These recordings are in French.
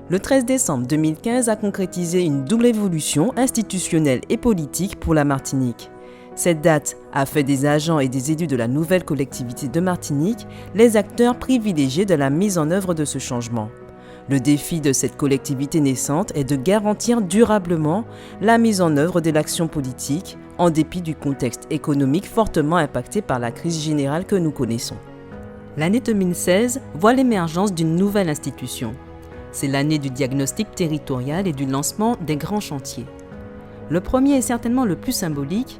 Le 13 décembre 2015 a concrétisé une double évolution institutionnelle et politique pour la Martinique. Cette date a fait des agents et des élus de la nouvelle collectivité de Martinique les acteurs privilégiés de la mise en œuvre de ce changement. Le défi de cette collectivité naissante est de garantir durablement la mise en œuvre de l'action politique, en dépit du contexte économique fortement impacté par la crise générale que nous connaissons. L'année 2016 voit l'émergence d'une nouvelle institution. C'est l'année du diagnostic territorial et du lancement des grands chantiers. Le premier est certainement le plus symbolique,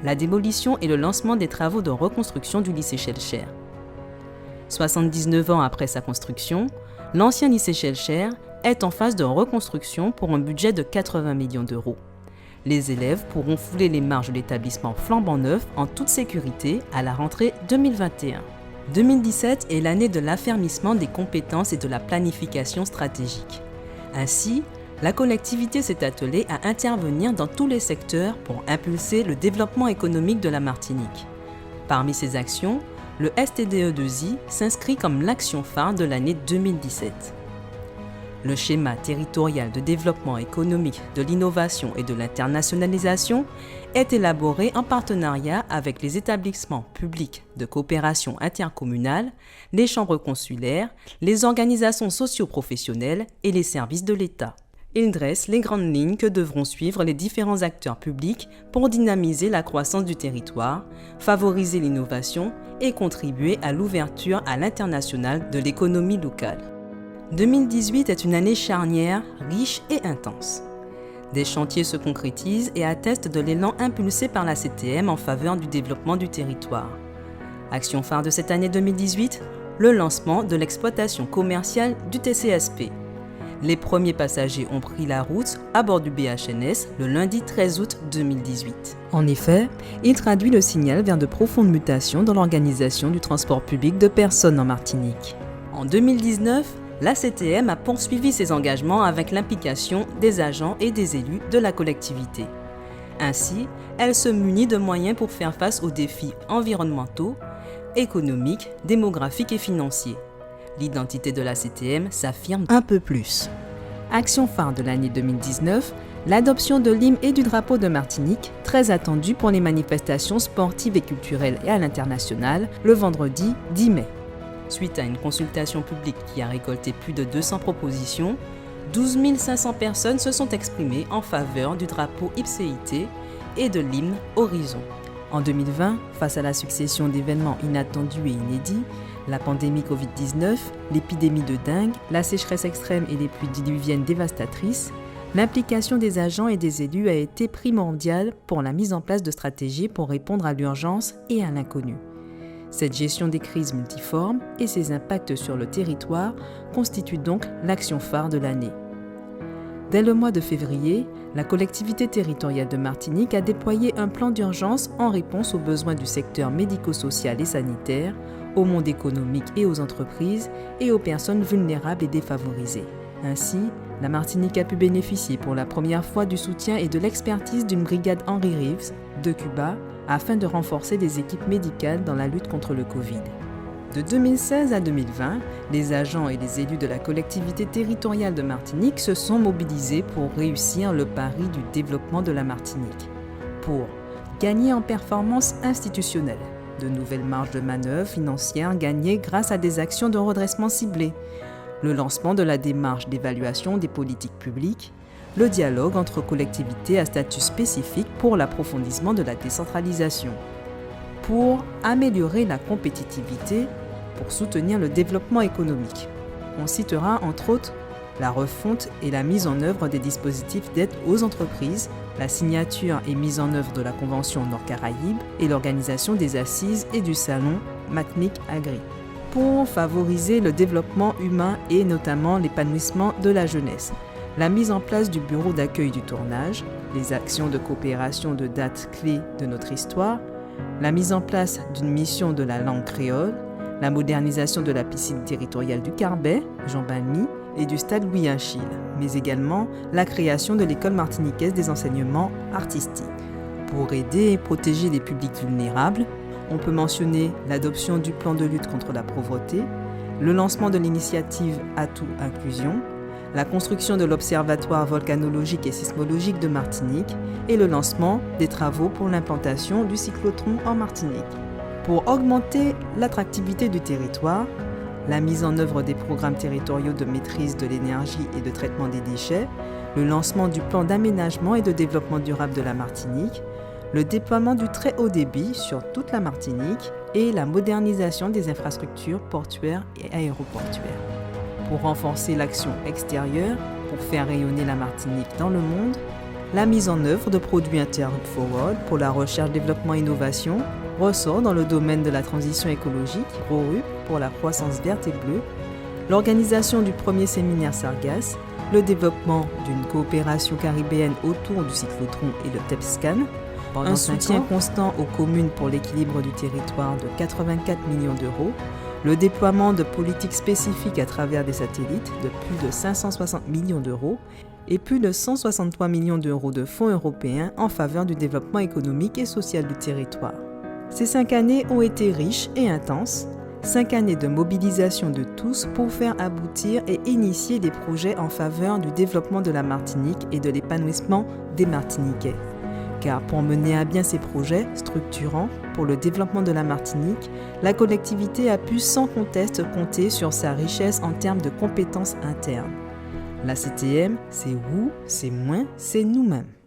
la démolition et le lancement des travaux de reconstruction du lycée Schellcher. 79 ans après sa construction, l'ancien lycée Schellcher est en phase de reconstruction pour un budget de 80 millions d'euros. Les élèves pourront fouler les marches de l'établissement flambant neuf en toute sécurité à la rentrée 2021. 2017 est l'année de l'affermissement des compétences et de la planification stratégique. Ainsi, la collectivité s'est attelée à intervenir dans tous les secteurs pour impulser le développement économique de la Martinique. Parmi ces actions, le STDE2I s'inscrit comme l'action phare de l'année 2017. Le schéma territorial de développement économique, de l'innovation et de l'internationalisation est élaboré en partenariat avec les établissements publics de coopération intercommunale, les chambres consulaires, les organisations socio-professionnelles et les services de l'État. Il dresse les grandes lignes que devront suivre les différents acteurs publics pour dynamiser la croissance du territoire, favoriser l'innovation et contribuer à l'ouverture à l'international de l'économie locale. 2018 est une année charnière, riche et intense. Des chantiers se concrétisent et attestent de l'élan impulsé par la CTM en faveur du développement du territoire. Action phare de cette année 2018, le lancement de l'exploitation commerciale du TCSP. Les premiers passagers ont pris la route à bord du BHNS le lundi 13 août 2018. En effet, il traduit le signal vers de profondes mutations dans l'organisation du transport public de personnes en Martinique. En 2019, la CTM a poursuivi ses engagements avec l'implication des agents et des élus de la collectivité. Ainsi, elle se munit de moyens pour faire face aux défis environnementaux, économiques, démographiques et financiers. L'identité de la CTM s'affirme un peu plus. Action phare de l'année 2019, l'adoption de l'hymne et du drapeau de Martinique, très attendu pour les manifestations sportives et culturelles et à l'international, le vendredi 10 mai. Suite à une consultation publique qui a récolté plus de 200 propositions, 12 500 personnes se sont exprimées en faveur du drapeau ipséité et de l'hymne Horizon. En 2020, face à la succession d'événements inattendus et inédits, la pandémie Covid-19, l'épidémie de dengue, la sécheresse extrême et les pluies diluviennes dévastatrices, l'implication des agents et des élus a été primordiale pour la mise en place de stratégies pour répondre à l'urgence et à l'inconnu. Cette gestion des crises multiformes et ses impacts sur le territoire constituent donc l'action phare de l'année. Dès le mois de février, la collectivité territoriale de Martinique a déployé un plan d'urgence en réponse aux besoins du secteur médico-social et sanitaire, au monde économique et aux entreprises et aux personnes vulnérables et défavorisées. Ainsi, la Martinique a pu bénéficier pour la première fois du soutien et de l'expertise d'une brigade Henry Reeves de Cuba afin de renforcer les équipes médicales dans la lutte contre le Covid. De 2016 à 2020, les agents et les élus de la collectivité territoriale de Martinique se sont mobilisés pour réussir le pari du développement de la Martinique, pour gagner en performance institutionnelle, de nouvelles marges de manœuvre financières gagnées grâce à des actions de redressement ciblées, le lancement de la démarche d'évaluation des politiques publiques, le dialogue entre collectivités à statut spécifique pour l'approfondissement de la décentralisation, pour améliorer la compétitivité, pour soutenir le développement économique. On citera entre autres la refonte et la mise en œuvre des dispositifs d'aide aux entreprises, la signature et mise en œuvre de la Convention Nord-Caraïbes et l'organisation des assises et du salon Matnic Agri, pour favoriser le développement humain et notamment l'épanouissement de la jeunesse. La mise en place du bureau d'accueil du tournage, les actions de coopération de dates clés de notre histoire, la mise en place d'une mission de la langue créole, la modernisation de la piscine territoriale du Carbet, Jean Balmy, et du stade Louis Achille, mais également la création de l'école martiniquaise des enseignements artistiques. Pour aider et protéger les publics vulnérables, on peut mentionner l'adoption du plan de lutte contre la pauvreté, le lancement de l'initiative Atout Inclusion, la construction de l'Observatoire volcanologique et sismologique de Martinique et le lancement des travaux pour l'implantation du cyclotron en Martinique. Pour augmenter l'attractivité du territoire, la mise en œuvre des programmes territoriaux de maîtrise de l'énergie et de traitement des déchets, le lancement du plan d'aménagement et de développement durable de la Martinique, le déploiement du très haut débit sur toute la Martinique et la modernisation des infrastructures portuaires et aéroportuaires. Pour renforcer l'action extérieure, pour faire rayonner la Martinique dans le monde, la mise en œuvre de produits Interreg-Forward pour la recherche, développement et innovation ressort dans le domaine de la transition écologique, RORUP pour la croissance verte et bleue, l'organisation du premier séminaire Sargasses, le développement d'une coopération caribéenne autour du cyclotron et le TEPSCAN, un soutien constant aux communes pour l'équilibre du territoire de 84 millions d'euros, le déploiement de politiques spécifiques à travers des satellites de plus de 560 millions d'euros et plus de 163 millions d'euros de fonds européens en faveur du développement économique et social du territoire. Ces 5 années ont été riches et intenses, 5 années de mobilisation de tous pour faire aboutir et initier des projets en faveur du développement de la Martinique et de l'épanouissement des Martiniquais. Car pour mener à bien ces projets structurants pour le développement de la Martinique, la collectivité a pu sans conteste compter sur sa richesse en termes de compétences internes. La CTM, c'est vous, c'est moi, c'est nous-mêmes.